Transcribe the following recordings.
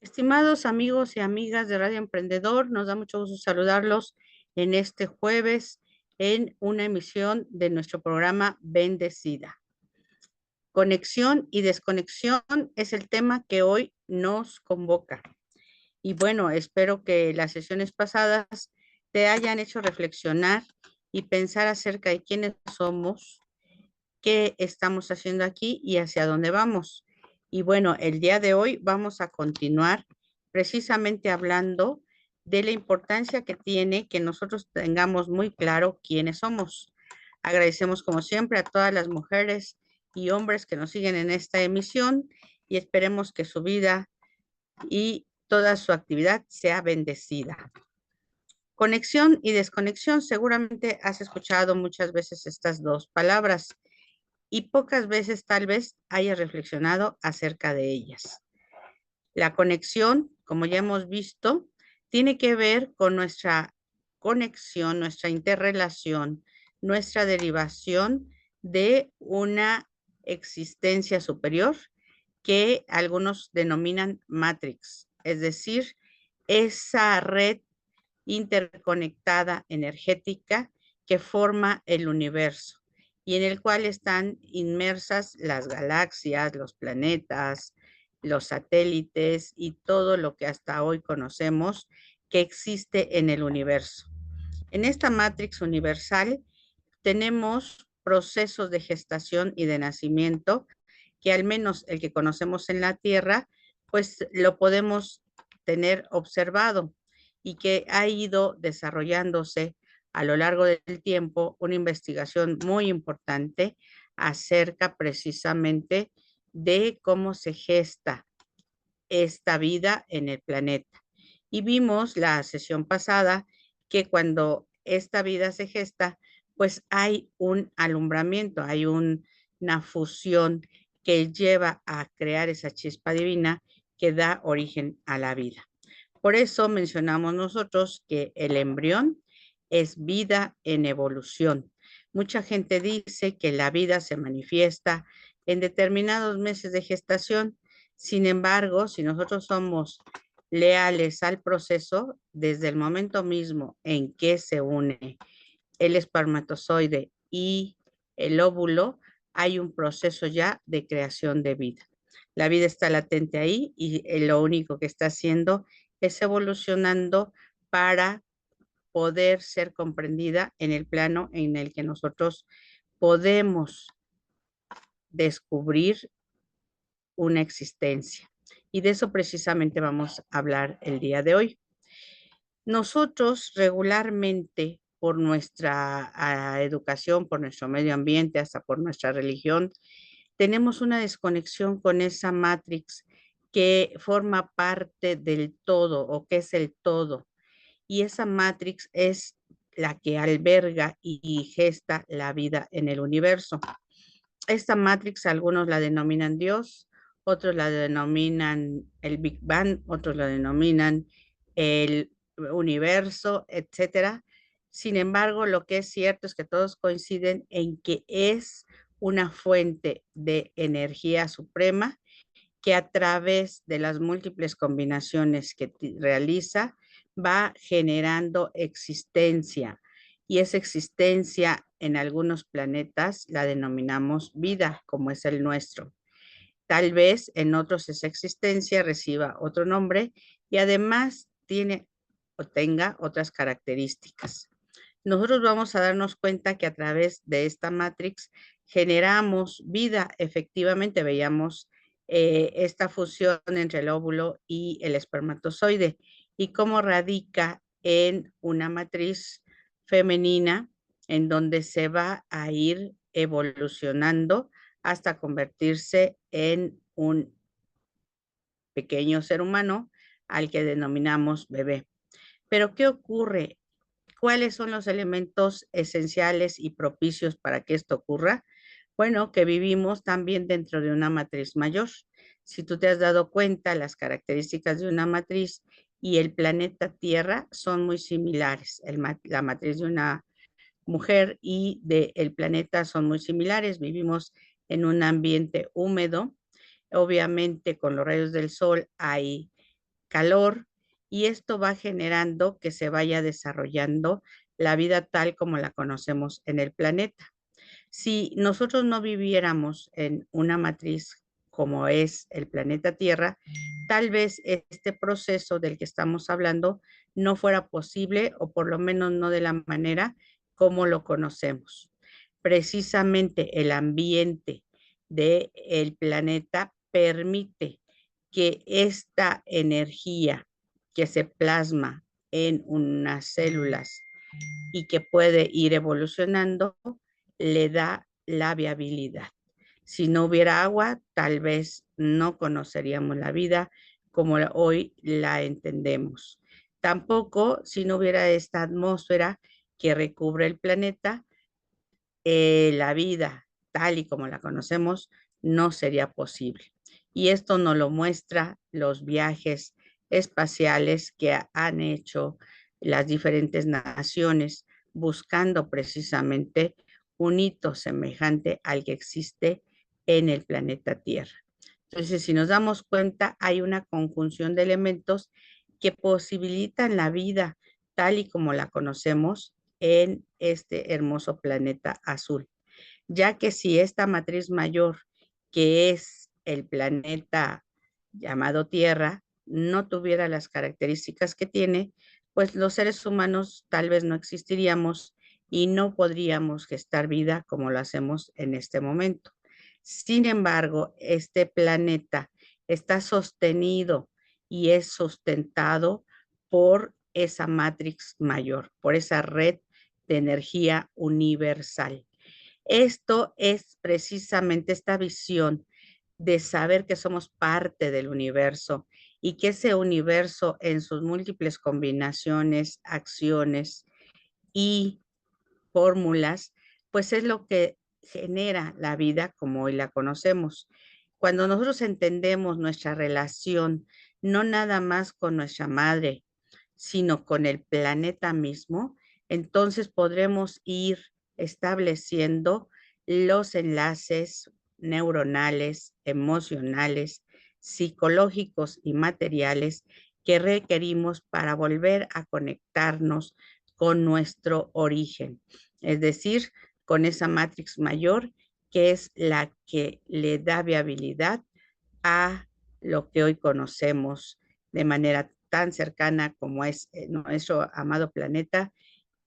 Estimados amigos y amigas de Radio Emprendedor, nos da mucho gusto saludarlos en este jueves en una emisión de nuestro programa Bendecida. Conexión y desconexión es el tema que hoy nos convoca. Y bueno, espero que las sesiones pasadas te hayan hecho reflexionar y pensar acerca de quiénes somos, qué estamos haciendo aquí y hacia dónde vamos. Y bueno, el día de hoy vamos a continuar precisamente hablando de la importancia que tiene que nosotros tengamos muy claro quiénes somos. Agradecemos como siempre a todas las mujeres y hombres que nos siguen en esta emisión y esperemos que su vida y toda su actividad sea bendecida. Conexión y desconexión, seguramente has escuchado muchas veces estas dos palabras y pocas veces tal vez hayas reflexionado acerca de ellas. La conexión, como ya hemos visto, tiene que ver con nuestra conexión, nuestra interrelación, nuestra derivación de una existencia superior que algunos denominan Matrix, es decir, esa red interconectada energética que forma el universo y en el cual están inmersas las galaxias, los planetas, los satélites y todo lo que hasta hoy conocemos que existe en el universo. En esta matrix universal tenemos procesos de gestación y de nacimiento que al menos el que conocemos en la Tierra, pues lo podemos tener observado y que ha ido desarrollándose a lo largo del tiempo una investigación muy importante acerca precisamente de cómo se gesta esta vida en el planeta. Y vimos la sesión pasada que cuando esta vida se gesta, pues hay un alumbramiento, hay una fusión que lleva a crear esa chispa divina que da origen a la vida. Por eso mencionamos nosotros que el embrión es vida en evolución. Mucha gente dice que la vida se manifiesta en determinados meses de gestación. Sin embargo, si nosotros somos leales al proceso, desde el momento mismo en que se une el espermatozoide y el óvulo, hay un proceso ya de creación de vida. La vida está latente ahí y lo único que está haciendo es evolucionando para poder ser comprendida en el plano en el que nosotros podemos descubrir una existencia. Y de eso precisamente vamos a hablar el día de hoy. Nosotros regularmente, por nuestra educación, por nuestro medio ambiente, hasta por nuestra religión, tenemos una desconexión con esa matrix que forma parte del todo o que es el todo. Y esa matrix es la que alberga y gesta la vida en el universo. Esta matrix algunos la denominan Dios, otros la denominan el Big Bang, otros la denominan el universo, etcétera. Sin embargo, lo que es cierto es que todos coinciden en que es una fuente de energía suprema que a través de las múltiples combinaciones que realiza va generando existencia y esa existencia en algunos planetas la denominamos vida, como es el nuestro. Tal vez en otros esa existencia reciba otro nombre y además tiene o tenga otras características. Nosotros vamos a darnos cuenta que a través de esta matrix generamos vida. Efectivamente, veíamos esta fusión entre el óvulo y el espermatozoide y cómo radica en una matriz femenina en donde se va a ir evolucionando hasta convertirse en un pequeño ser humano al que denominamos bebé. Pero ¿qué ocurre? ¿Cuáles son los elementos esenciales y propicios para que esto ocurra? Bueno, que vivimos también dentro de una matriz mayor. Si tú te has dado cuenta, las características de una matriz y el planeta Tierra son muy similares. La matriz de una mujer y del planeta son muy similares. Vivimos en un ambiente húmedo. Obviamente, con los rayos del sol hay calor, y esto va generando que se vaya desarrollando la vida tal como la conocemos en el planeta. Si nosotros no viviéramos en una matriz como es el planeta Tierra, tal vez este proceso del que estamos hablando no fuera posible, o por lo menos no de la manera como lo conocemos. Precisamente el ambiente del planeta permite que esta energía que se plasma en unas células y que puede ir evolucionando, le da la viabilidad. Si no hubiera agua, tal vez no conoceríamos la vida como hoy la entendemos. Tampoco si no hubiera esta atmósfera que recubre el planeta, la vida tal y como la conocemos no sería posible. Y esto nos lo muestra los viajes espaciales que han hecho las diferentes naciones buscando precisamente un hito semejante al que existe en el planeta Tierra. Entonces, si nos damos cuenta, hay una conjunción de elementos que posibilitan la vida tal y como la conocemos en este hermoso planeta azul, ya que si esta matriz mayor, que es el planeta llamado Tierra, no tuviera las características que tiene, pues los seres humanos tal vez no existiríamos y no podríamos gestar vida como lo hacemos en este momento. Sin embargo, este planeta está sostenido y es sustentado por esa matrix mayor, por esa red de energía universal. Esto es precisamente esta visión de saber que somos parte del universo y que ese universo en sus múltiples combinaciones, acciones y fórmulas, pues es lo que genera la vida como hoy la conocemos. Cuando nosotros entendemos nuestra relación, no nada más con nuestra madre, sino con el planeta mismo, entonces podremos ir estableciendo los enlaces neuronales, emocionales, psicológicos y materiales que requerimos para volver a conectarnos con nuestro origen, es decir, con esa matrix mayor que es la que le da viabilidad a lo que hoy conocemos de manera tan cercana como es nuestro amado planeta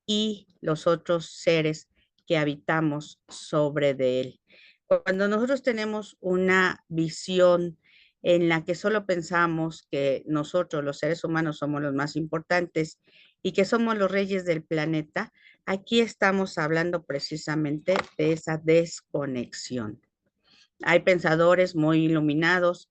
y los otros seres que habitamos sobre de él. Cuando nosotros tenemos una visión en la que solo pensamos que nosotros, los seres humanos, somos los más importantes y que somos los reyes del planeta, aquí estamos hablando precisamente de esa desconexión. Hay pensadores muy iluminados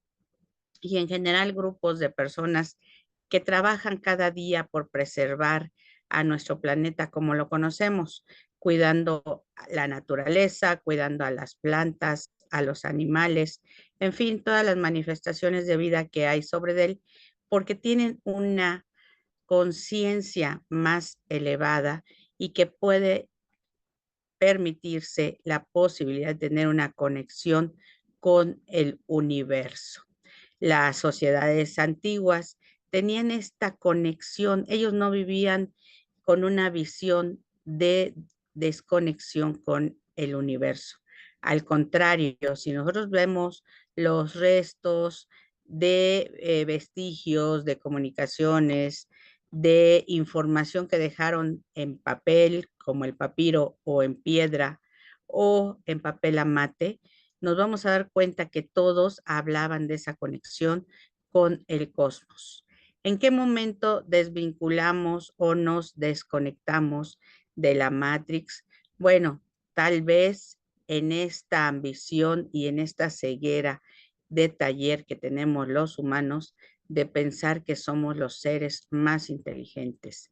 y en general grupos de personas que trabajan cada día por preservar a nuestro planeta como lo conocemos, cuidando la naturaleza, cuidando a las plantas, a los animales, en fin, todas las manifestaciones de vida que hay sobre él, porque tienen una conciencia más elevada y que puede permitirse la posibilidad de tener una conexión con el universo. Las sociedades antiguas tenían esta conexión, ellos no vivían con una visión de desconexión con el universo. Al contrario, si nosotros vemos los restos de vestigios, de comunicaciones, de información que dejaron en papel, como el papiro, o en piedra, o en papel amate, nos vamos a dar cuenta que todos hablaban de esa conexión con el cosmos. ¿En qué momento desvinculamos o nos desconectamos de la Matrix? Bueno, tal vez en esta ambición y en esta ceguera de taller que tenemos los humanos de pensar que somos los seres más inteligentes,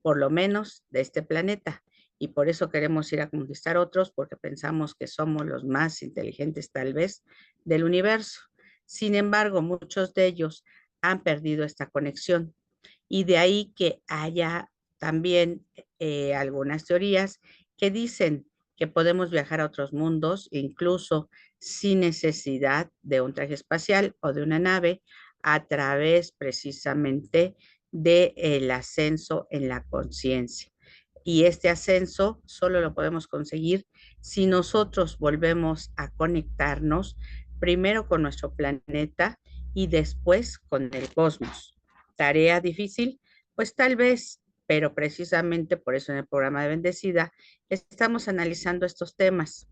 por lo menos de este planeta. Y por eso queremos ir a conquistar otros, porque pensamos que somos los más inteligentes tal vez del universo. Sin embargo, muchos de ellos han perdido esta conexión. Y de ahí que haya también algunas teorías que dicen que podemos viajar a otros mundos, incluso sin necesidad de un traje espacial o de una nave, a través precisamente del ascenso en la conciencia. Y este ascenso solo lo podemos conseguir si nosotros volvemos a conectarnos primero con nuestro planeta y después con el cosmos. ¿Tarea difícil? Pues tal vez, pero precisamente por eso en el programa de Bendecida estamos analizando estos temas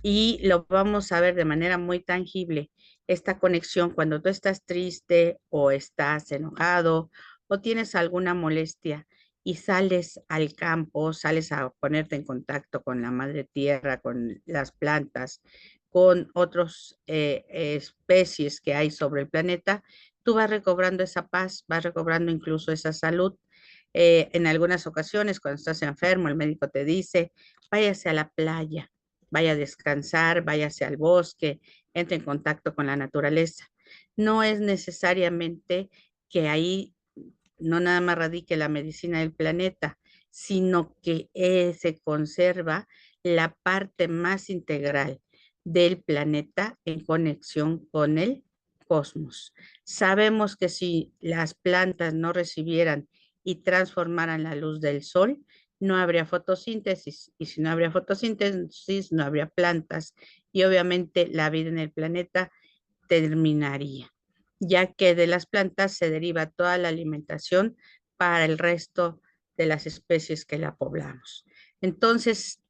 y lo vamos a ver de manera muy tangible, esta conexión cuando tú estás triste o estás enojado o tienes alguna molestia y sales al campo, sales a ponerte en contacto con la madre tierra, con las plantas, con otras especies que hay sobre el planeta, tú vas recobrando esa paz, vas recobrando incluso esa salud. En algunas ocasiones, cuando estás enfermo, el médico te dice, váyase a la playa, vaya a descansar, váyase al bosque, entre en contacto con la naturaleza. No es necesariamente que ahí no nada más radique la medicina del planeta, sino que se conserva la parte más integral del planeta en conexión con el cosmos. Sabemos que si las plantas no recibieran y transformaran la luz del sol, no habría fotosíntesis, y si no habría fotosíntesis, no habría plantas, y obviamente la vida en el planeta terminaría, ya que de las plantas se deriva toda la alimentación para el resto de las especies que la poblamos. Entonces,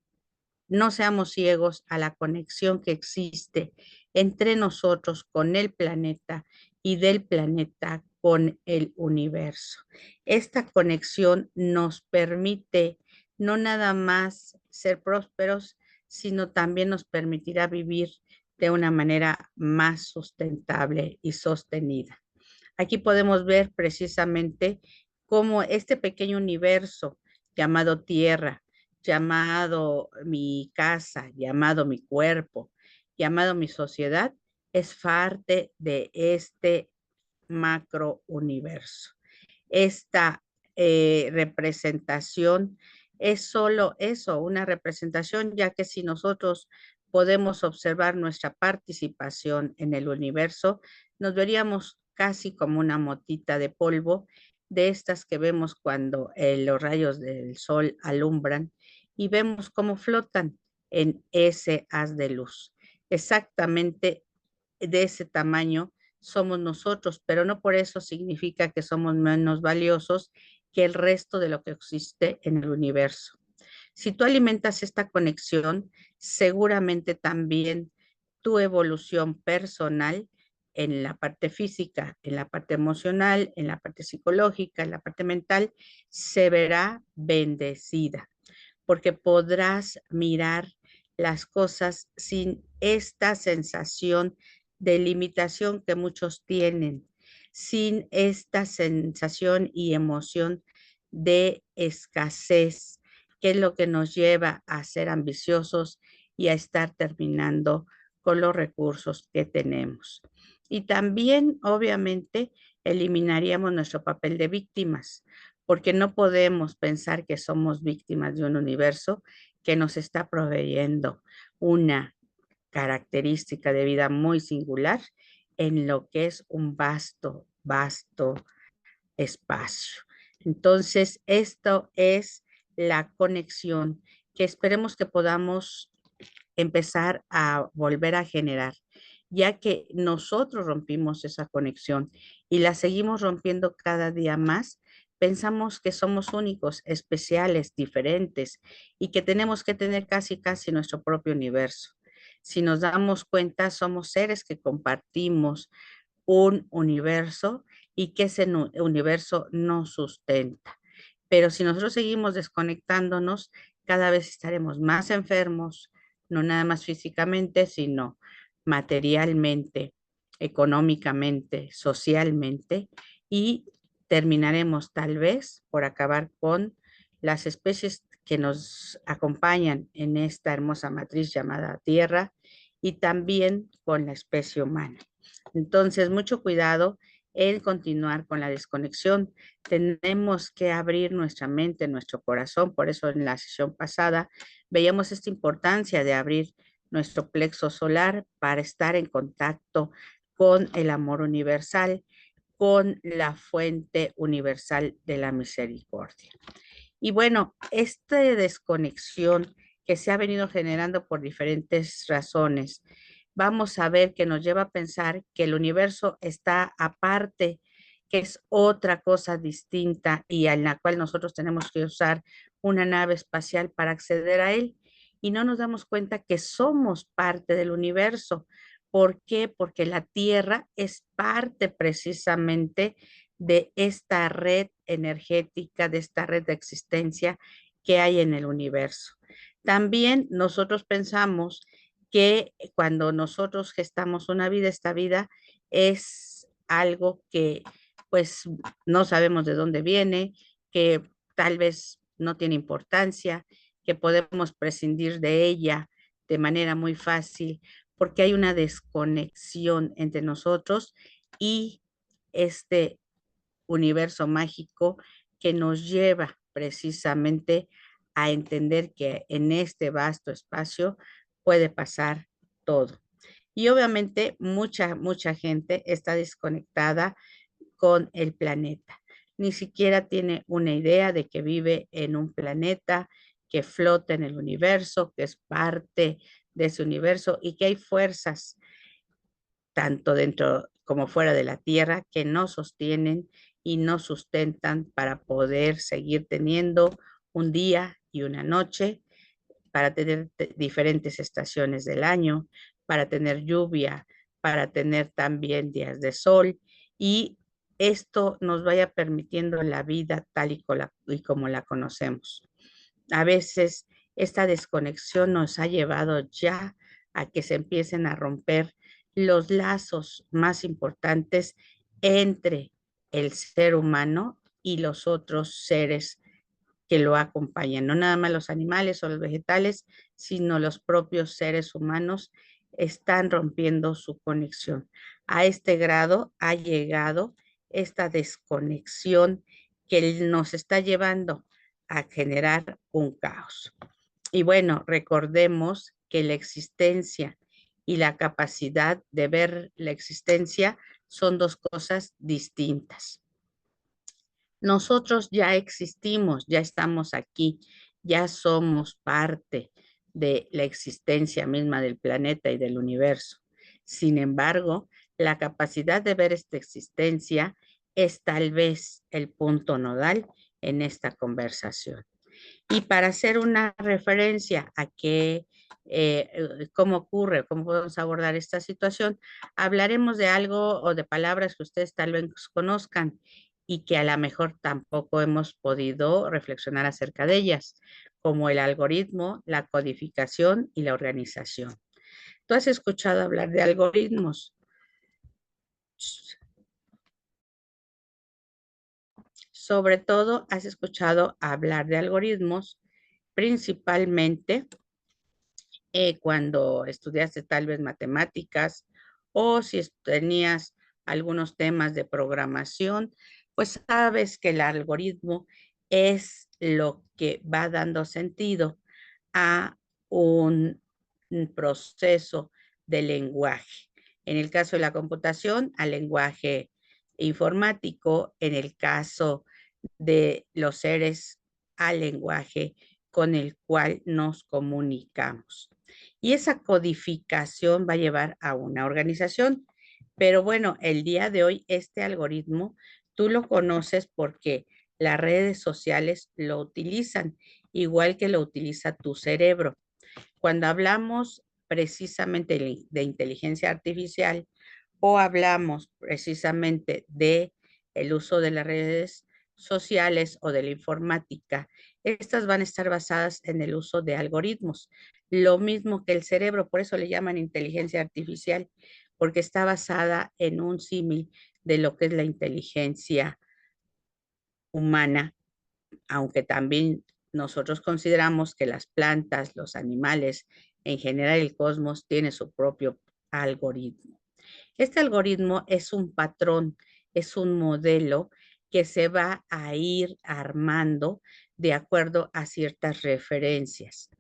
no seamos ciegos a la conexión que existe entre nosotros con el planeta y del planeta con el universo. Esta conexión nos permite no nada más ser prósperos, sino también nos permitirá vivir de una manera más sustentable y sostenida. Aquí podemos ver precisamente cómo este pequeño universo llamado Tierra, llamado mi casa, llamado mi cuerpo, llamado mi sociedad, es parte de este macro universo. Esta representación es solo eso, una representación, ya que si nosotros podemos observar nuestra participación en el universo, nos veríamos casi como una motita de polvo de estas que vemos cuando los rayos del sol alumbran y vemos cómo flotan en ese haz de luz. Exactamente de ese tamaño somos nosotros, pero no por eso significa que somos menos valiosos que el resto de lo que existe en el universo. Si tú alimentas esta conexión, seguramente también tu evolución personal en la parte física, en la parte emocional, en la parte psicológica, en la parte mental, se verá bendecida, porque podrás mirar las cosas sin esta sensación de limitación que muchos tienen, sin esta sensación y emoción de escasez, que es lo que nos lleva a ser ambiciosos y a estar terminando con los recursos que tenemos. Y también, obviamente, eliminaríamos nuestro papel de víctimas, porque no podemos pensar que somos víctimas de un universo que nos está proveyendo una característica de vida muy singular en lo que es un vasto espacio. Entonces, esto es la conexión que esperemos que podamos empezar a volver a generar, ya que nosotros rompimos esa conexión y la seguimos rompiendo cada día más. Pensamos que somos únicos, especiales, diferentes y que tenemos que tener casi nuestro propio universo. Si nos damos cuenta, somos seres que compartimos un universo y que ese universo nos sustenta. Pero si nosotros seguimos desconectándonos, cada vez estaremos más enfermos, no nada más físicamente, sino materialmente, económicamente, socialmente, y terminaremos tal vez por acabar con las especies que nos acompañan en esta hermosa matriz llamada Tierra y también con la especie humana. Entonces, mucho cuidado en continuar con la desconexión. Tenemos que abrir nuestra mente, nuestro corazón. Por eso en la sesión pasada veíamos esta importancia de abrir nuestro plexo solar para estar en contacto con el amor universal, con la fuente universal de la misericordia. Y bueno, esta desconexión que se ha venido generando por diferentes razones, vamos a ver que nos lleva a pensar que el universo está aparte, que es otra cosa distinta y en la cual nosotros tenemos que usar una nave espacial para acceder a él. Y no nos damos cuenta que somos parte del universo. ¿Por qué? Porque la Tierra es parte precisamente de esta red energética, de esta red de existencia que hay en el universo. También nosotros pensamos que cuando nosotros gestamos una vida, esta vida es algo que pues no sabemos de dónde viene, que tal vez no tiene importancia, que podemos prescindir de ella de manera muy fácil, porque hay una desconexión entre nosotros y este universo mágico que nos lleva precisamente a entender que en este vasto espacio puede pasar todo. Y obviamente mucha gente está desconectada con el planeta. Ni siquiera tiene una idea de que vive en un planeta que flota en el universo, que es parte de ese universo y que hay fuerzas tanto dentro como fuera de la tierra, que nos sostienen y nos sustentan para poder seguir teniendo un día y una noche, para tener diferentes estaciones del año, para tener lluvia, para tener también días de sol y esto nos vaya permitiendo la vida tal y como la conocemos. A veces esta desconexión nos ha llevado ya a que se empiecen a romper los lazos más importantes entre el ser humano y los otros seres que lo acompañan. No nada más los animales o los vegetales, sino los propios seres humanos están rompiendo su conexión. A este grado ha llegado esta desconexión que nos está llevando a generar un caos. Y bueno, recordemos que la existencia y la capacidad de ver la existencia son dos cosas distintas. Nosotros ya existimos, ya estamos aquí, ya somos parte de la existencia misma del planeta y del universo. Sin embargo, la capacidad de ver esta existencia es tal vez el punto nodal en esta conversación. Y para hacer una referencia a cómo ocurre, cómo podemos abordar esta situación, hablaremos de algo o de palabras que ustedes tal vez conozcan y que a lo mejor tampoco hemos podido reflexionar acerca de ellas, como el algoritmo, la codificación y la organización. ¿Tú has escuchado hablar de algoritmos? Sobre todo, has escuchado hablar de algoritmos, principalmente cuando estudiaste tal vez matemáticas o si tenías algunos temas de programación, pues sabes que el algoritmo es lo que va dando sentido a un proceso de lenguaje. En el caso de la computación, al lenguaje informático, en el caso de los seres, al lenguaje con el cual nos comunicamos. Y esa codificación va a llevar a una organización. Pero bueno, el día de hoy este algoritmo tú lo conoces porque las redes sociales lo utilizan, igual que lo utiliza tu cerebro. Cuando hablamos precisamente de inteligencia artificial o hablamos precisamente de el uso de las redes sociales o de la informática, estas van a estar basadas en el uso de algoritmos, lo mismo que el cerebro, por eso le llaman inteligencia artificial, porque está basada en un símil de lo que es la inteligencia humana, aunque también nosotros consideramos que las plantas, los animales, en general el cosmos tiene su propio algoritmo. Este algoritmo es un patrón, es un modelo que se va a ir armando de acuerdo a ciertas referencias.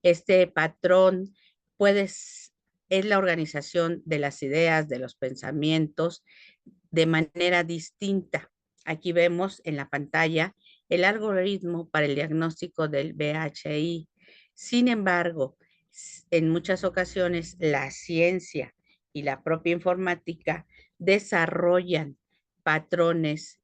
Este patrón es la organización de las ideas, de los pensamientos, de manera distinta. Aquí vemos en la pantalla el algoritmo para el diagnóstico del VHI. Sin embargo, en muchas ocasiones la ciencia y la propia informática desarrollan patrones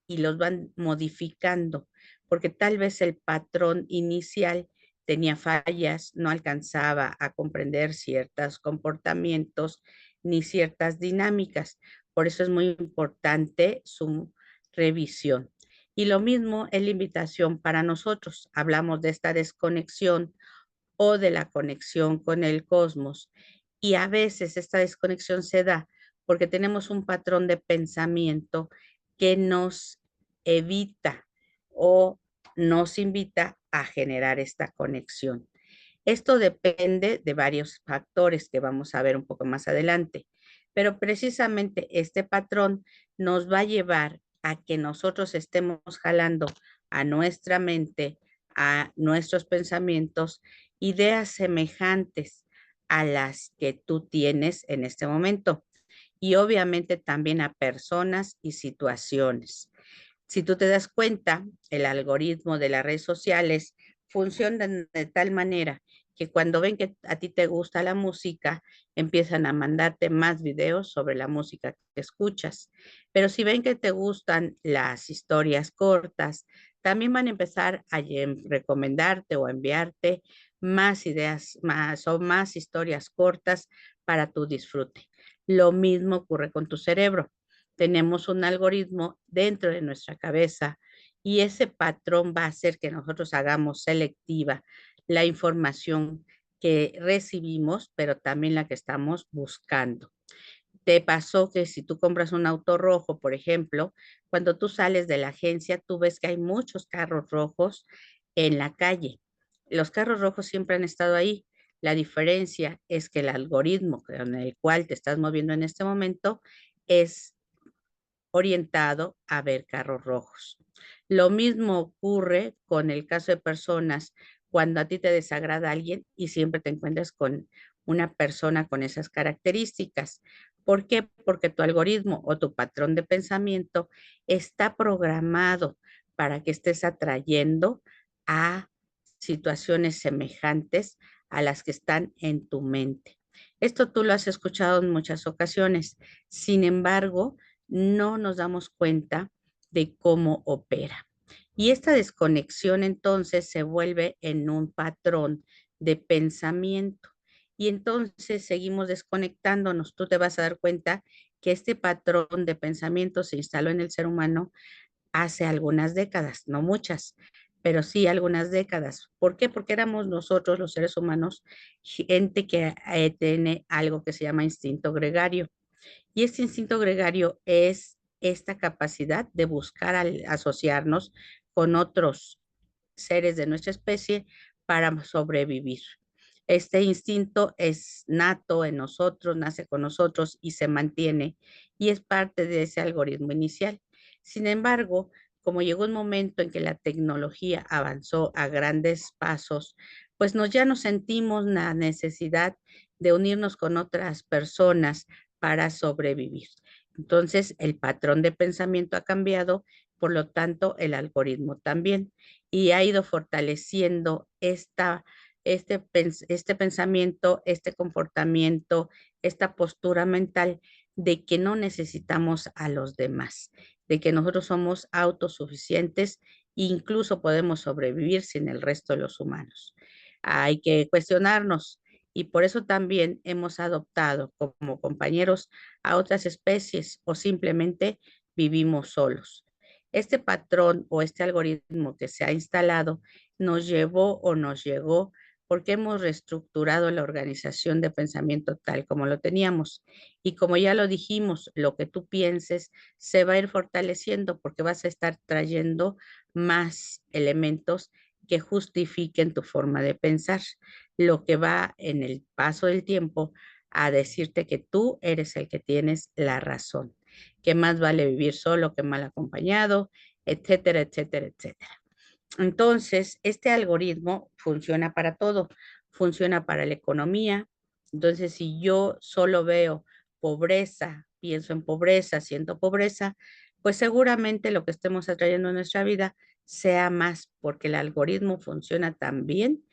y los van modificando, porque tal vez el patrón inicial tenía fallas, no alcanzaba a comprender ciertos comportamientos ni ciertas dinámicas. Por eso es muy importante su revisión. Y lo mismo es la invitación para nosotros. Hablamos de esta desconexión o de la conexión con el cosmos. Y a veces esta desconexión se da porque tenemos un patrón de pensamiento que nos evita o nos invita a generar esta conexión. Esto depende de varios factores que vamos a ver un poco más adelante, pero precisamente este patrón nos va a llevar a que nosotros estemos jalando a nuestra mente, a nuestros pensamientos, ideas semejantes a las que tú tienes en este momento y obviamente también a personas y situaciones. Si tú te das cuenta, el algoritmo de las redes sociales funciona de tal manera que cuando ven que a ti te gusta la música, empiezan a mandarte más videos sobre la música que escuchas. Pero si ven que te gustan las historias cortas, también van a empezar a recomendarte o a enviarte más ideas, más o más historias cortas para tu disfrute. Lo mismo ocurre con tu cerebro. Tenemos un algoritmo dentro de nuestra cabeza y ese patrón va a hacer que nosotros hagamos selectiva la información que recibimos, pero también la que estamos buscando. Te pasó que si tú compras un auto rojo, por ejemplo, cuando tú sales de la agencia, tú ves que hay muchos carros rojos en la calle. Los carros rojos siempre han estado ahí. La diferencia es que el algoritmo con el cual te estás moviendo en este momento es orientado a ver carros rojos. Lo mismo ocurre con el caso de personas cuando a ti te desagrada alguien y siempre te encuentras con una persona con esas características. ¿Por qué? Porque tu algoritmo o tu patrón de pensamiento está programado para que estés atrayendo a situaciones semejantes a las que están en tu mente. Esto tú lo has escuchado en muchas ocasiones. Sin embargo, no nos damos cuenta de cómo opera. Y esta desconexión entonces se vuelve en un patrón de pensamiento. Y entonces seguimos desconectándonos. Tú te vas a dar cuenta que este patrón de pensamiento se instaló en el ser humano hace algunas décadas, no muchas, pero sí algunas décadas. ¿Por qué? Porque éramos nosotros los seres humanos gente que tiene algo que se llama instinto gregario. Y este instinto gregario es esta capacidad de buscar asociarnos con otros seres de nuestra especie para sobrevivir. Este instinto es nato en nosotros, nace con nosotros y se mantiene y es parte de ese algoritmo inicial. Sin embargo, como llegó un momento en que la tecnología avanzó a grandes pasos, pues ya no sentimos la necesidad de unirnos con otras personas para sobrevivir. Entonces, el patrón de pensamiento ha cambiado, por lo tanto, el algoritmo también, y ha ido fortaleciendo este pensamiento, este comportamiento, esta postura mental de que no necesitamos a los demás, de que nosotros somos autosuficientes e incluso podemos sobrevivir sin el resto de los humanos. Hay que cuestionarnos y por eso también hemos adoptado como compañeros a otras especies o simplemente vivimos solos. Este patrón o este algoritmo que se ha instalado nos llevó o nos llegó porque hemos reestructurado la organización de pensamiento tal como lo teníamos. Y como ya lo dijimos, lo que tú pienses se va a ir fortaleciendo porque vas a estar trayendo más elementos que justifiquen tu forma de pensar, lo que va en el paso del tiempo a decirte que tú eres el que tienes la razón, que más vale vivir solo que mal acompañado, etcétera, etcétera, etcétera. Entonces, este algoritmo funciona para todo, funciona para la economía. Entonces, si yo solo veo pobreza pienso en pobreza, siento pobreza, pues seguramente lo que estemos atrayendo en nuestra vida sea más, porque el algoritmo funciona tan bien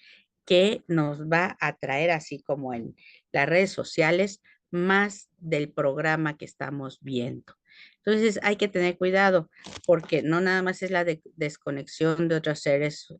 que nos va a traer, así como en las redes sociales, más del programa que estamos viendo. Entonces hay que tener cuidado porque no nada más es la desconexión de otros seres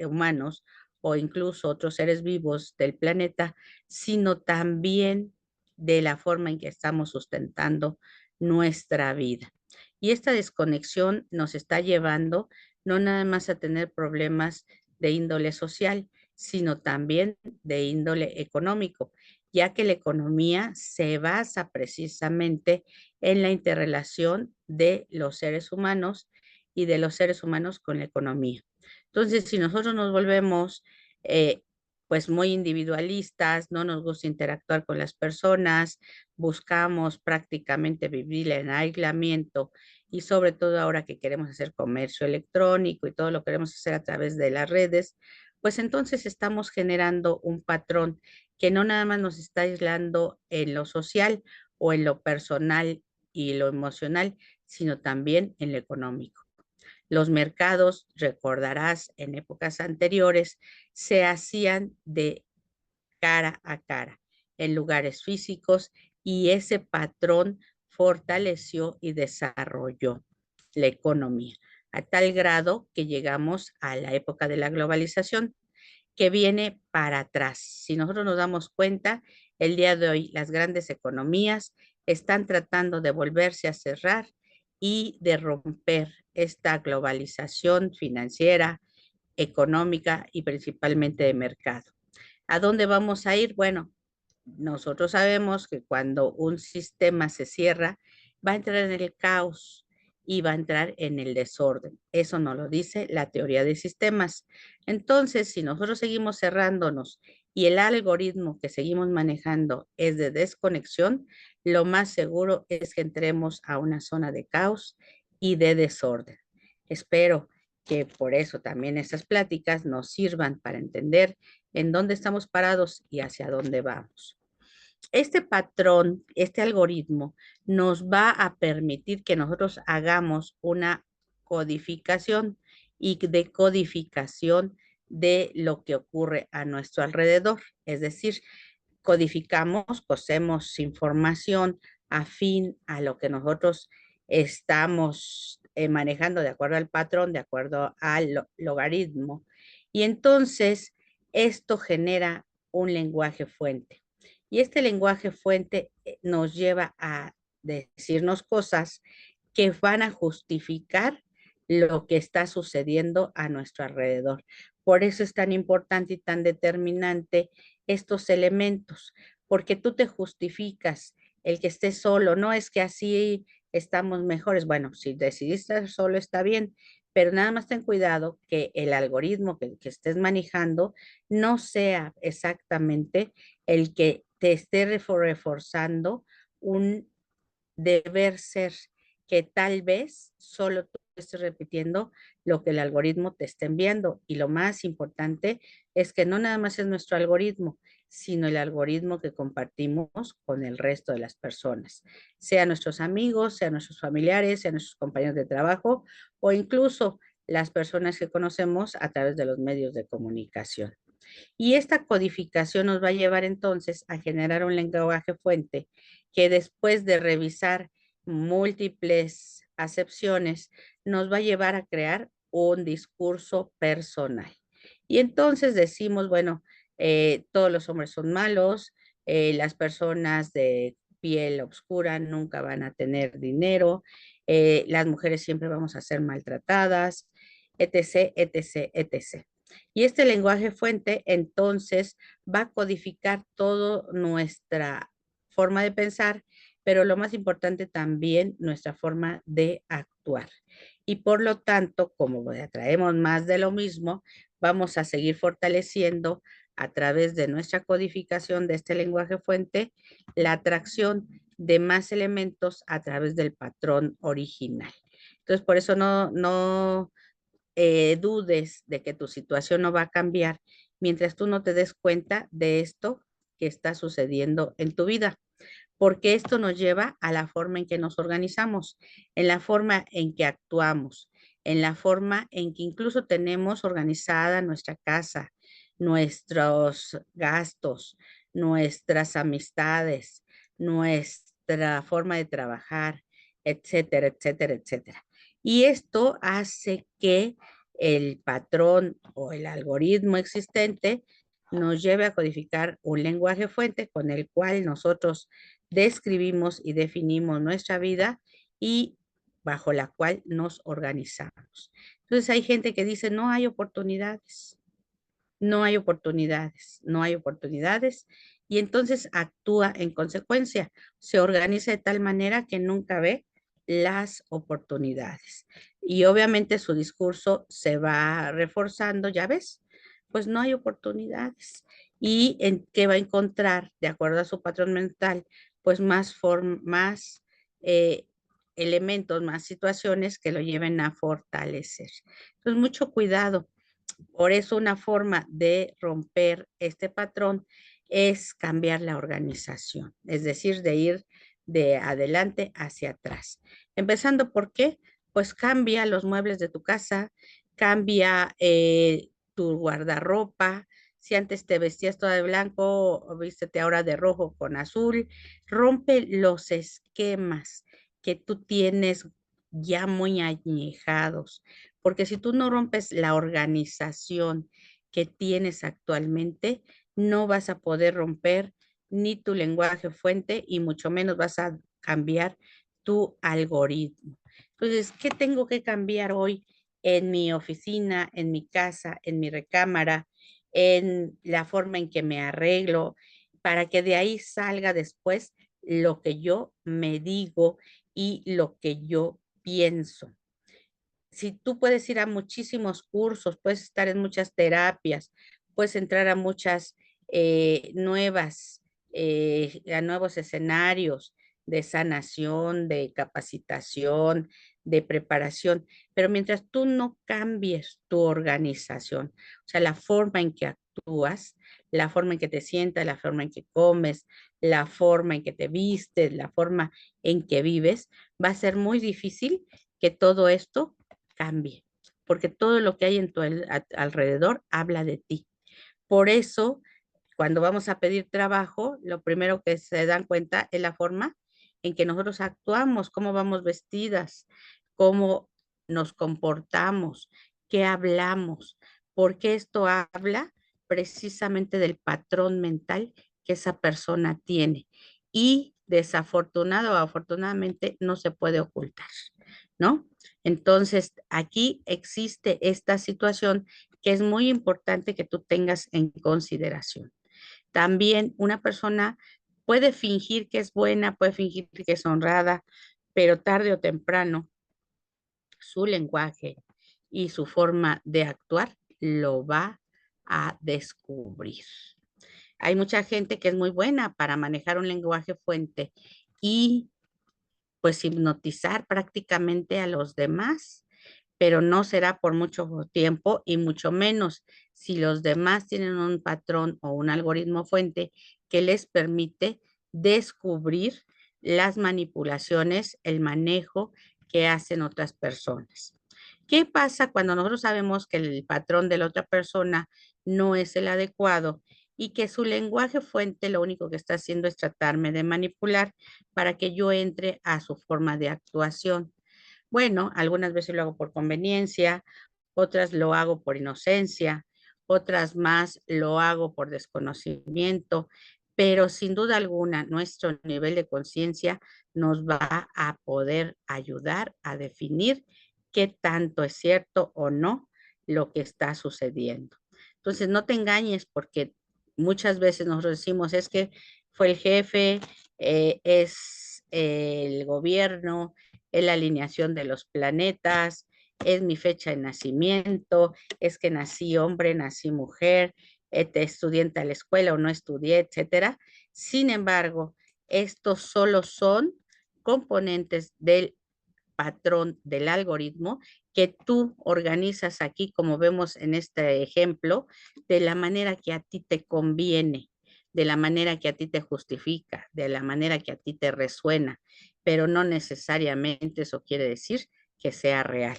humanos o incluso otros seres vivos del planeta, sino también de la forma en que estamos sustentando nuestra vida. Y esta desconexión nos está llevando no nada más a tener problemas de índole social, sino también de índole económico, ya que la economía se basa precisamente en la interrelación de los seres humanos y de los seres humanos con la economía. Entonces, si nosotros nos volvemos eh, pues muy individualistas, no nos gusta interactuar con las personas, buscamos prácticamente vivir en aislamiento y sobre todo ahora que queremos hacer comercio electrónico y todo lo queremos hacer a través de las redes, pues entonces estamos generando un patrón que no nada más nos está aislando en lo social o en lo personal y lo emocional, sino también en lo económico. Los mercados, recordarás, en épocas anteriores, se hacían de cara a cara, en lugares físicos, y ese patrón fortaleció y desarrolló la economía, a tal grado que llegamos a la época de la globalización, que viene para atrás. Si nosotros nos damos cuenta, el día de hoy las grandes economías están tratando de volverse a cerrar y de romper esta globalización financiera, económica y principalmente de mercado. ¿A dónde vamos a ir? Bueno, nosotros sabemos que cuando un sistema se cierra, va a entrar en el caos y va a entrar en el desorden. Eso nos lo dice la teoría de sistemas. Entonces, si nosotros seguimos cerrándonos y el algoritmo que seguimos manejando es de desconexión, lo más seguro es que entremos a una zona de caos y de desorden. Espero que por eso también estas pláticas nos sirvan para entender en dónde estamos parados y hacia dónde vamos. Este patrón, este algoritmo, nos va a permitir que nosotros hagamos una codificación y decodificación de lo que ocurre a nuestro alrededor. Es decir, codificamos, cosemos información afín a lo que nosotros estamos manejando de acuerdo al patrón, de acuerdo al logaritmo. Y entonces esto genera un lenguaje fuente. Y este lenguaje fuente nos lleva a decirnos cosas que van a justificar lo que está sucediendo a nuestro alrededor. Por eso es tan importante y tan determinante estos elementos, porque tú te justificas el que estés solo, no es que así estamos mejores. Bueno, si decidiste estar solo está bien, pero nada más ten cuidado que el algoritmo que estés manejando no sea exactamente el que te esté reforzando un deber ser, que tal vez solo tú estés repitiendo lo que el algoritmo te está enviando. Y lo más importante es que no nada más es nuestro algoritmo, sino el algoritmo que compartimos con el resto de las personas, sean nuestros amigos, sean nuestros familiares, sean nuestros compañeros de trabajo o incluso las personas que conocemos a través de los medios de comunicación. Y esta codificación nos va a llevar entonces a generar un lenguaje fuente que después de revisar múltiples acepciones nos va a llevar a crear un discurso personal. Y entonces decimos, bueno, todos los hombres son malos, las personas de piel oscura nunca van a tener dinero, las mujeres siempre vamos a ser maltratadas, etc., etc., etc. Y este lenguaje fuente entonces va a codificar toda nuestra forma de pensar, pero lo más importante también nuestra forma de actuar. Y por lo tanto, como atraemos más de lo mismo, vamos a seguir fortaleciendo a través de nuestra codificación de este lenguaje fuente la atracción de más elementos a través del patrón original. Entonces, por eso no dudes de que tu situación no va a cambiar mientras tú no te des cuenta de esto que está sucediendo en tu vida. porque esto nos lleva a la forma en que nos organizamos, en la forma en que actuamos, en la forma en que incluso tenemos organizada nuestra casa, nuestros gastos, nuestras amistades, nuestra forma de trabajar, etcétera, etcétera, etcétera. Y esto hace que el patrón o el algoritmo existente nos lleve a codificar un lenguaje fuente con el cual nosotros describimos y definimos nuestra vida y bajo la cual nos organizamos. Entonces hay gente que dice, no hay oportunidades, no hay oportunidades, no hay oportunidades, y entonces actúa en consecuencia, se organiza de tal manera que nunca ve las oportunidades. Y obviamente su discurso se va reforzando, ya ves, pues no hay oportunidades. ¿Y en qué va a encontrar, de acuerdo a su patrón mental? Pues más eh, elementos, más situaciones que lo lleven a fortalecer. Entonces, mucho cuidado. Por eso una forma de romper este patrón es cambiar la organización, es decir, de ir de adelante hacia atrás. Empezando por qué, pues cambia los muebles de tu casa, cambia tu guardarropa. Si antes te vestías toda de blanco, o vístete ahora de rojo con azul. Rompe los esquemas que tú tienes ya muy añejados, porque si tú no rompes la organización que tienes actualmente, no vas a poder romper ni tu lenguaje fuente y mucho menos vas a cambiar tu algoritmo. Entonces, ¿qué tengo que cambiar hoy en mi oficina, en mi casa, en mi recámara, en la forma en que me arreglo, para que de ahí salga después lo que yo me digo y lo que yo pienso? Si tú puedes ir a muchísimos cursos, puedes estar en muchas terapias, puedes entrar a muchas a nuevos escenarios de sanación, de capacitación, de preparación, pero mientras tú no cambies tu organización, o sea, la forma en que actúas, la forma en que te sientas, la forma en que comes, la forma en que te vistes, la forma en que vives, va a ser muy difícil que todo esto cambie, porque todo lo que hay en tu alrededor habla de ti. Por eso, cuando vamos a pedir trabajo, lo primero que se dan cuenta es la forma en que nosotros actuamos, cómo vamos vestidas, cómo nos comportamos, qué hablamos, porque esto habla precisamente del patrón mental que esa persona tiene y desafortunado o afortunadamente no se puede ocultar, ¿no? Entonces, aquí existe esta situación que es muy importante que tú tengas en consideración. También una persona puede fingir que es buena, puede fingir que es honrada, pero tarde o temprano su lenguaje y su forma de actuar lo va a descubrir. Hay mucha gente que es muy buena para manejar un lenguaje fuente y pues hipnotizar prácticamente a los demás, pero no será por mucho tiempo y mucho menos si los demás tienen un patrón o un algoritmo fuente que les permite descubrir las manipulaciones, el manejo que hacen otras personas. ¿Qué pasa cuando nosotros sabemos que el patrón de la otra persona no es el adecuado y que su lenguaje fuente lo único que está haciendo es tratarme de manipular para que yo entre a su forma de actuación? Bueno, algunas veces lo hago por conveniencia, otras lo hago por inocencia, otras más lo hago por desconocimiento, pero sin duda alguna nuestro nivel de conciencia nos va a poder ayudar a definir qué tanto es cierto o no lo que está sucediendo. Entonces, no te engañes porque muchas veces nosotros decimos es que fue el jefe, es el gobierno, es la alineación de los planetas, es mi fecha de nacimiento, es que nací hombre, nací mujer, estudié en la escuela o no estudié, etcétera. Sin embargo, estos solo son componentes del patrón del algoritmo que tú organizas aquí, como vemos en este ejemplo, de la manera que a ti te conviene, de la manera que a ti te justifica, de la manera que a ti te resuena, pero no necesariamente eso quiere decir que sea real.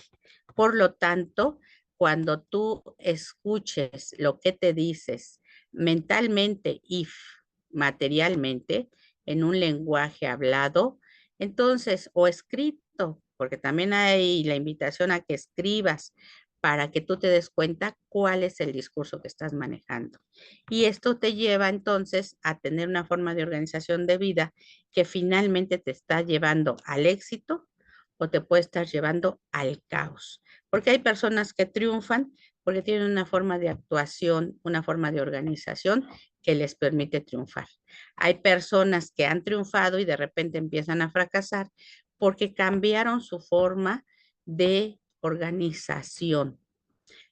Por lo tanto, cuando tú escuches lo que te dices mentalmente y materialmente en un lenguaje hablado, entonces, o escrito, porque también hay la invitación a que escribas para que tú te des cuenta cuál es el discurso que estás manejando. Y esto te lleva entonces a tener una forma de organización de vida que finalmente te está llevando al éxito o te puede estar llevando al caos. Porque hay personas que triunfan porque tienen una forma de actuación, una forma de organización que les permite triunfar. Hay personas que han triunfado y de repente empiezan a fracasar porque cambiaron su forma de organización.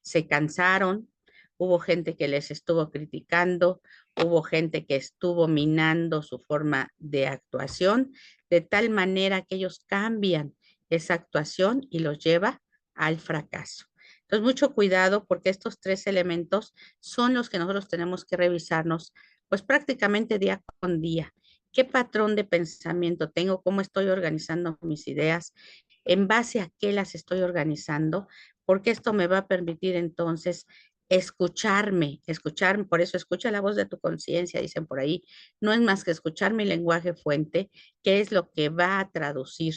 Se cansaron, hubo gente que les estuvo criticando, hubo gente que estuvo minando su forma de actuación, de tal manera que ellos cambian esa actuación y los lleva al fracaso. Entonces, mucho cuidado porque estos tres elementos son los que nosotros tenemos que revisarnos, pues prácticamente día con día. ¿Qué patrón de pensamiento tengo? ¿Cómo estoy organizando mis ideas? ¿En base a qué las estoy organizando? Porque esto me va a permitir entonces escucharme, por eso escucha la voz de tu conciencia, dicen por ahí, no es más que escuchar mi lenguaje fuente, que es lo que va a traducir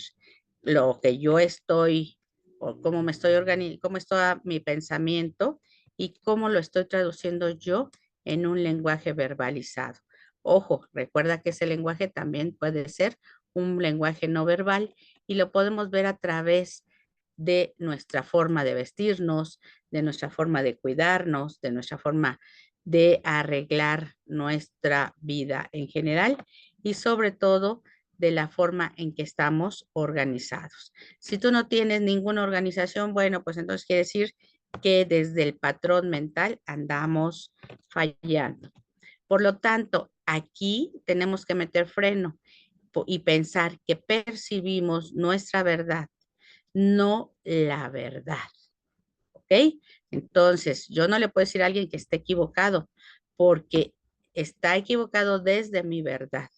lo que yo estoy, o cómo me estoy organizando, cómo está mi pensamiento y cómo lo estoy traduciendo yo en un lenguaje verbalizado. Ojo, recuerda que ese lenguaje también puede ser un lenguaje no verbal y lo podemos ver a través de nuestra forma de vestirnos, de nuestra forma de cuidarnos, de nuestra forma de arreglar nuestra vida en general y sobre todo de la forma en que estamos organizados. Si tú no tienes ninguna organización, bueno, pues entonces quiere decir que desde el patrón mental andamos fallando. Por lo tanto, aquí tenemos que meter freno y pensar que percibimos nuestra verdad, no la verdad. ¿Ok? Entonces, yo no le puedo decir a alguien que esté equivocado, porque está equivocado desde mi verdad.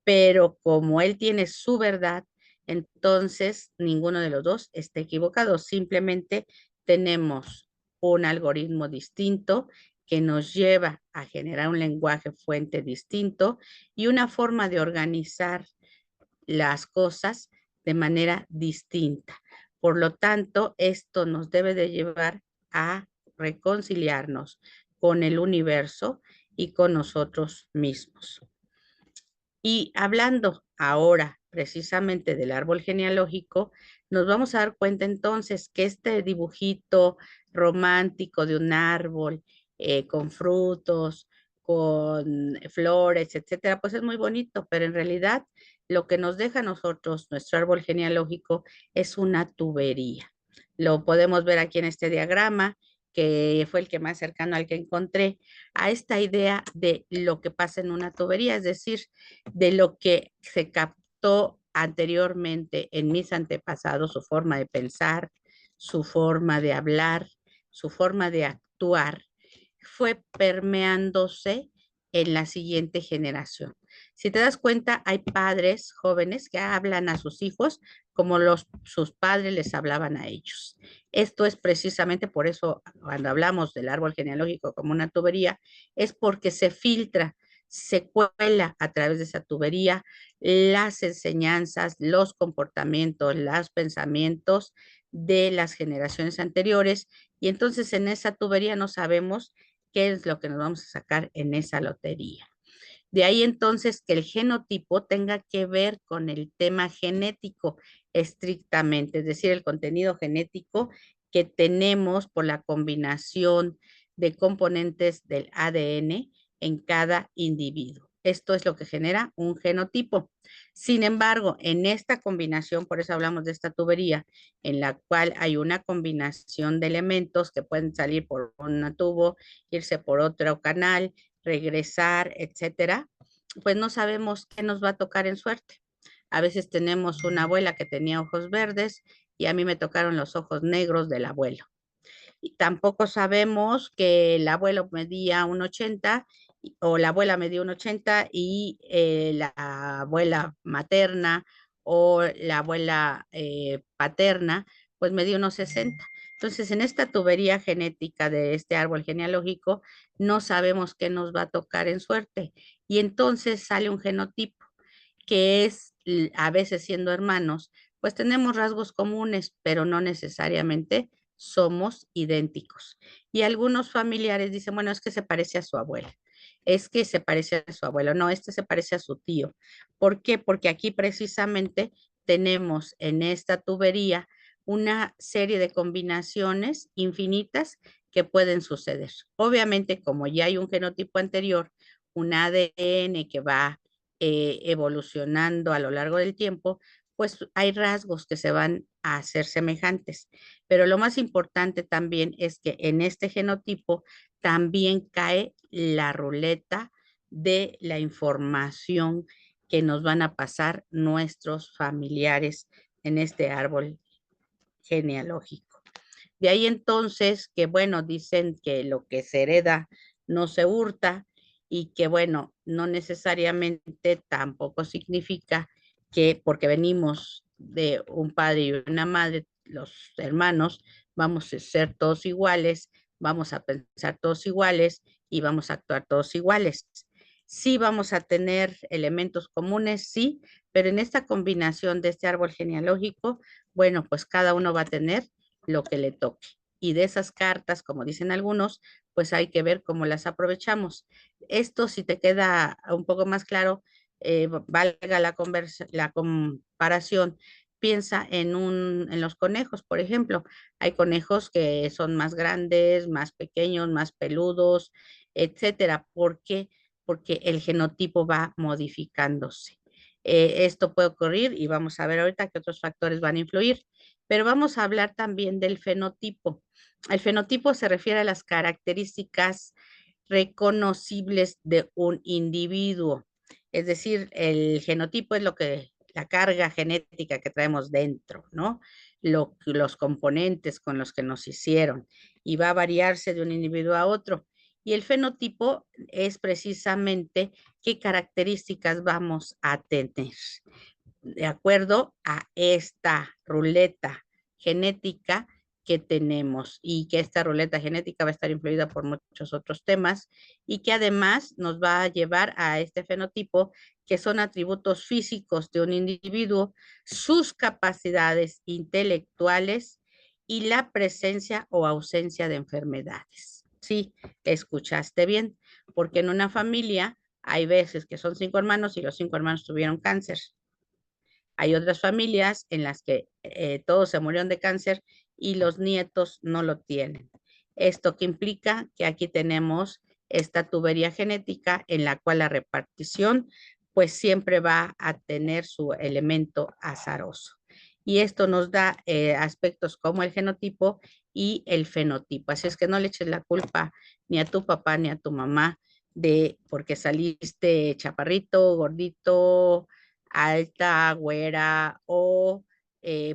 Pero como él tiene su verdad, entonces ninguno de los dos está equivocado. Simplemente tenemos un algoritmo distinto que nos lleva a generar un lenguaje fuente distinto y una forma de organizar las cosas de manera distinta. Por lo tanto, esto nos debe de llevar a reconciliarnos con el universo y con nosotros mismos. Y hablando ahora precisamente del árbol genealógico, nos vamos a dar cuenta entonces que este dibujito romántico de un árbol con frutos, con flores, etcétera, pues es muy bonito, pero en realidad lo que nos deja a nosotros nuestro árbol genealógico es una tubería. Lo podemos ver aquí en este diagrama, que fue el que más cercano al que encontré, a esta idea de lo que pasa en una tubería, es decir, de lo que se captó anteriormente en mis antepasados, su forma de pensar, su forma de hablar, su forma de actuar, fue permeándose en la siguiente generación. Si te das cuenta, hay padres jóvenes que hablan a sus hijos como sus padres les hablaban a ellos. Esto es precisamente por eso, cuando hablamos del árbol genealógico como una tubería, es porque se filtra, se cuela a través de esa tubería las enseñanzas, los comportamientos, los pensamientos de las generaciones anteriores y entonces en esa tubería no sabemos qué es lo que nos vamos a sacar en esa lotería. De ahí entonces que el genotipo tenga que ver con el tema genético estrictamente, es decir, el contenido genético que tenemos por la combinación de componentes del ADN en cada individuo. Esto es lo que genera un genotipo. Sin embargo, en esta combinación, por eso hablamos de esta tubería, en la cual hay una combinación de elementos que pueden salir por un tubo, irse por otro canal, regresar, etcétera, pues no sabemos qué nos va a tocar en suerte. A veces tenemos una abuela que tenía ojos verdes y a mí me tocaron los ojos negros del abuelo. Y tampoco sabemos que el abuelo medía 1,80 o la abuela me dio un 80 y la abuela materna o la abuela paterna, pues me dio unos 60. Entonces, en esta tubería genética de este árbol genealógico, no sabemos qué nos va a tocar en suerte. Y entonces sale un genotipo que es, a veces siendo hermanos, pues tenemos rasgos comunes, pero no necesariamente somos idénticos. Y algunos familiares dicen, bueno, es que se parece a su abuela, es que se parece a su abuelo, no, este se parece a su tío. ¿Por qué? Porque aquí precisamente tenemos en esta tubería una serie de combinaciones infinitas que pueden suceder. Obviamente, como ya hay un genotipo anterior, un ADN que va evolucionando a lo largo del tiempo, pues hay rasgos que se van a hacer semejantes. Pero lo más importante también es que en este genotipo también cae la ruleta de la información que nos van a pasar nuestros familiares en este árbol genealógico. De ahí entonces que, bueno, dicen que lo que se hereda no se hurta y que, bueno, no necesariamente tampoco significa que porque venimos de un padre y una madre, los hermanos, vamos a ser todos iguales, vamos a pensar todos iguales y vamos a actuar todos iguales. Sí vamos a tener elementos comunes, sí, pero en esta combinación de este árbol genealógico, bueno, pues cada uno va a tener lo que le toque. Y de esas cartas, como dicen algunos, pues hay que ver cómo las aprovechamos. Esto, si te queda un poco más claro, valga la comparación, piensa en los conejos, por ejemplo. Hay conejos que son más grandes, más pequeños, más peludos, etcétera. ¿Por qué? Porque el genotipo va modificándose. Esto puede ocurrir y vamos a ver ahorita qué otros factores van a influir. Pero vamos a hablar también del fenotipo. El fenotipo se refiere a las características reconocibles de un individuo. Es decir, el genotipo es lo que la carga genética que traemos dentro, ¿no? Los componentes con los que nos hicieron y va a variarse de un individuo a otro. Y el fenotipo es precisamente qué características vamos a tener de acuerdo a esta ruleta genética que tenemos y que esta ruleta genética va a estar influida por muchos otros temas y que además nos va a llevar a este fenotipo que son atributos físicos de un individuo, sus capacidades intelectuales y la presencia o ausencia de enfermedades. Sí, escuchaste bien, porque en una familia hay veces que son 5 hermanos y los 5 hermanos tuvieron cáncer. Hay otras familias en las que todos se murieron de cáncer y los nietos no lo tienen. Esto que implica que aquí tenemos esta tubería genética en la cual la repartición pues siempre va a tener su elemento azaroso. Y esto nos da aspectos como el genotipo y el fenotipo. Así es que no le eches la culpa ni a tu papá ni a tu mamá de porque saliste chaparrito, gordito, alta, güera o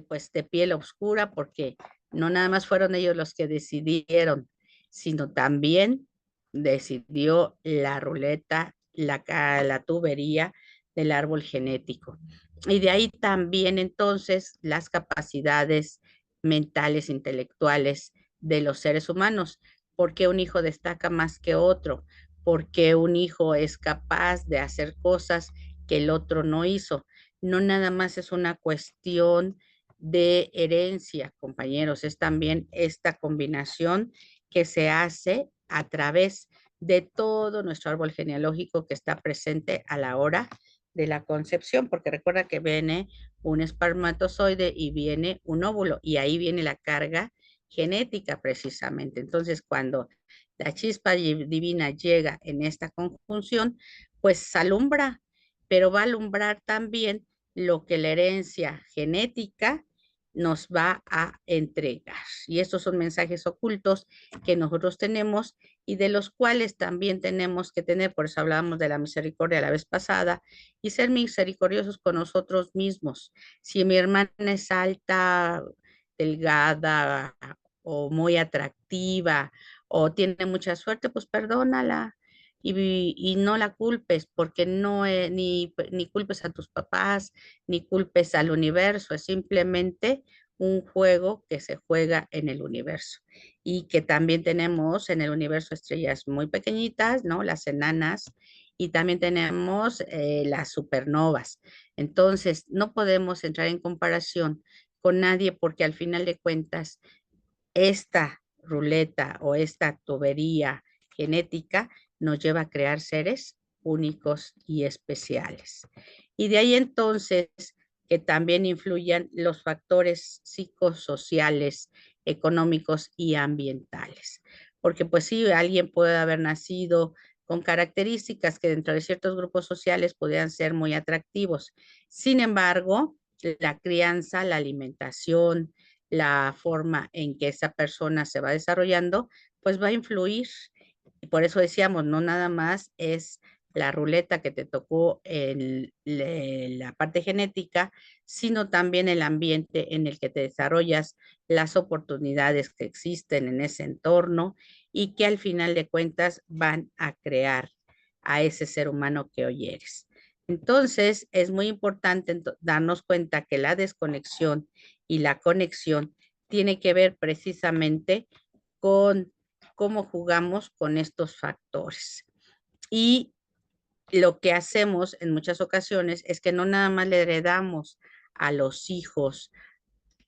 pues de piel oscura, porque no nada más fueron ellos los que decidieron, sino también decidió la ruleta, la tubería del árbol genético. Y de ahí también entonces las capacidades mentales, intelectuales de los seres humanos. ¿Por qué un hijo destaca más que otro? ¿Por qué un hijo es capaz de hacer cosas que el otro no hizo? No nada más es una cuestión de herencia, compañeros, es también esta combinación que se hace a través de todo nuestro árbol genealógico que está presente a la hora de la concepción, porque recuerda que viene un espermatozoide y viene un óvulo, y ahí viene la carga genética precisamente. Entonces, cuando la chispa divina llega en esta conjunción, pues alumbra, pero va a alumbrar también lo que la herencia genética nos va a entregar. Y estos son mensajes ocultos que nosotros tenemos y de los cuales también tenemos que tener, por eso hablábamos de la misericordia la vez pasada, y ser misericordiosos con nosotros mismos. Si mi hermana es alta, delgada o muy atractiva o tiene mucha suerte, pues perdónala. y no la culpes, porque no ni culpes a tus papás, ni culpes al universo, es simplemente un juego que se juega en el universo y que también tenemos en el universo estrellas muy pequeñitas, ¿no? Las enanas y también tenemos las supernovas. Entonces, no podemos entrar en comparación con nadie porque al final de cuentas, esta ruleta o esta tubería genética nos lleva a crear seres únicos y especiales. Y de ahí entonces que también influyan los factores psicosociales, económicos y ambientales. Porque pues sí, alguien puede haber nacido con características que dentro de ciertos grupos sociales podrían ser muy atractivos. Sin embargo, la crianza, la alimentación, la forma en que esa persona se va desarrollando, pues va a influir. Y por eso decíamos, no nada más es la ruleta que te tocó en la parte genética, sino también el ambiente en el que te desarrollas, las oportunidades que existen en ese entorno y que al final de cuentas van a crear a ese ser humano que hoy eres. Entonces, es muy importante darnos cuenta que la desconexión y la conexión tiene que ver precisamente con cómo jugamos con estos factores. Y lo que hacemos en muchas ocasiones es que no nada más le heredamos a los hijos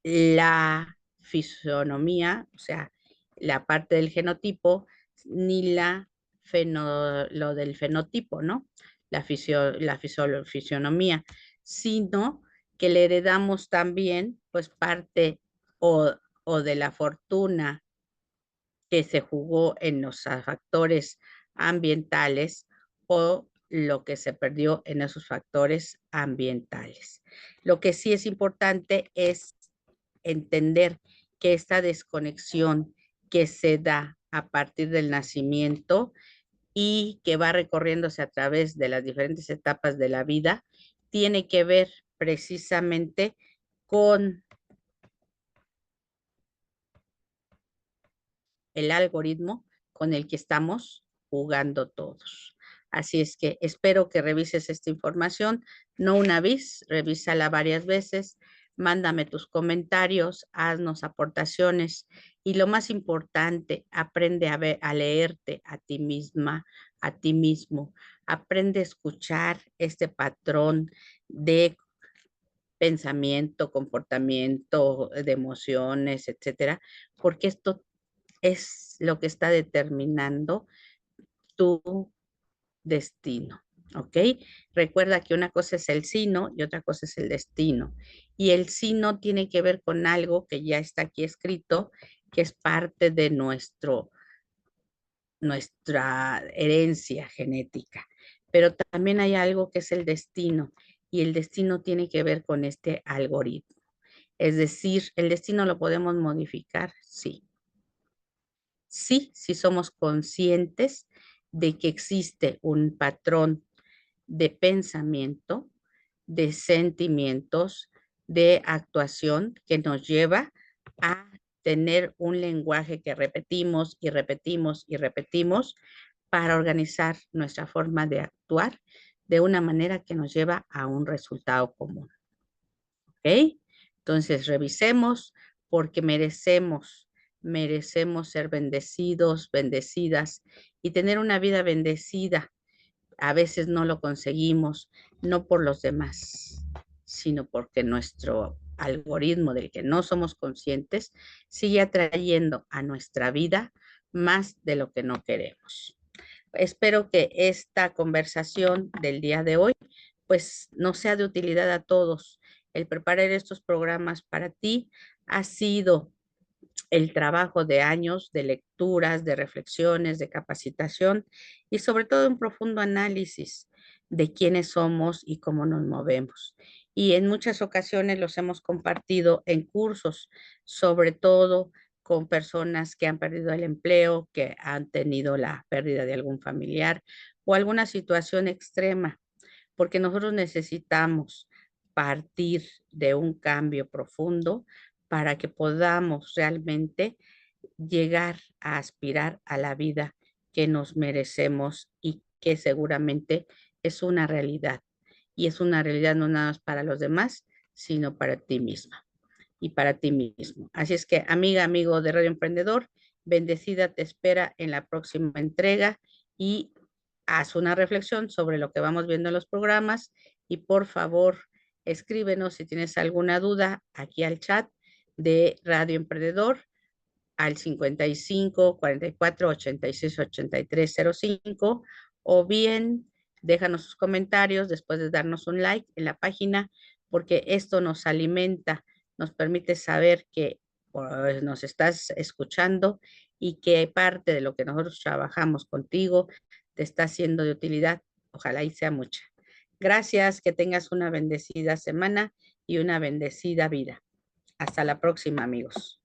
la fisonomía, o sea, la parte del genotipo, ni lo del fenotipo, ¿no? Fisionomía, sino que le heredamos también, pues, parte o de la fortuna que se jugó en los factores ambientales o lo que se perdió en esos factores ambientales. Lo que sí es importante es entender que esta desconexión que se da a partir del nacimiento y que va recorriéndose a través de las diferentes etapas de la vida, tiene que ver precisamente con el algoritmo con el que estamos jugando todos. Así es que espero que revises esta información, no una vez, revísala varias veces, mándame tus comentarios, haznos aportaciones y lo más importante, aprende a leerte a ti misma, a ti mismo, aprende a escuchar este patrón de pensamiento, comportamiento, de emociones, etcétera, porque esto es lo que está determinando tu destino, ¿ok? Recuerda que una cosa es el sino y otra cosa es el destino. Y el sino tiene que ver con algo que ya está aquí escrito, que es parte de nuestra herencia genética. Pero también hay algo que es el destino y el destino tiene que ver con este algoritmo. Es decir, ¿el destino lo podemos modificar? Sí. Sí, si somos conscientes de que existe un patrón de pensamiento, de sentimientos, de actuación que nos lleva a tener un lenguaje que repetimos y repetimos y repetimos para organizar nuestra forma de actuar de una manera que nos lleva a un resultado común. ¿Ok? Entonces, revisemos porque merecemos ser bendecidos, bendecidas y tener una vida bendecida. A veces no lo conseguimos, no por los demás, sino porque nuestro algoritmo del que no somos conscientes sigue atrayendo a nuestra vida más de lo que no queremos. Espero que esta conversación del día de hoy pues nos sea de utilidad a todos. El preparar estos programas para ti ha sido el trabajo de años de lecturas, de reflexiones, de capacitación y sobre todo un profundo análisis de quiénes somos y cómo nos movemos. Y en muchas ocasiones los hemos compartido en cursos, sobre todo con personas que han perdido el empleo, que han tenido la pérdida de algún familiar o alguna situación extrema, porque nosotros necesitamos partir de un cambio profundo para que podamos realmente llegar a aspirar a la vida que nos merecemos y que seguramente es una realidad. Y es una realidad no nada más para los demás, sino para ti misma y para ti mismo. Así es que, amiga, amigo de Radio Emprendedor, bendecida te espera en la próxima entrega y haz una reflexión sobre lo que vamos viendo en los programas y por favor escríbenos si tienes alguna duda aquí al chat de Radio Emprendedor al 55 44 86 83 05 o bien déjanos sus comentarios después de darnos un like en la página porque esto nos alimenta, nos permite saber que pues, nos estás escuchando y que parte de lo que nosotros trabajamos contigo te está siendo de utilidad. Ojalá y sea mucha. Gracias, que tengas una bendecida semana y una bendecida vida. Hasta la próxima, amigos.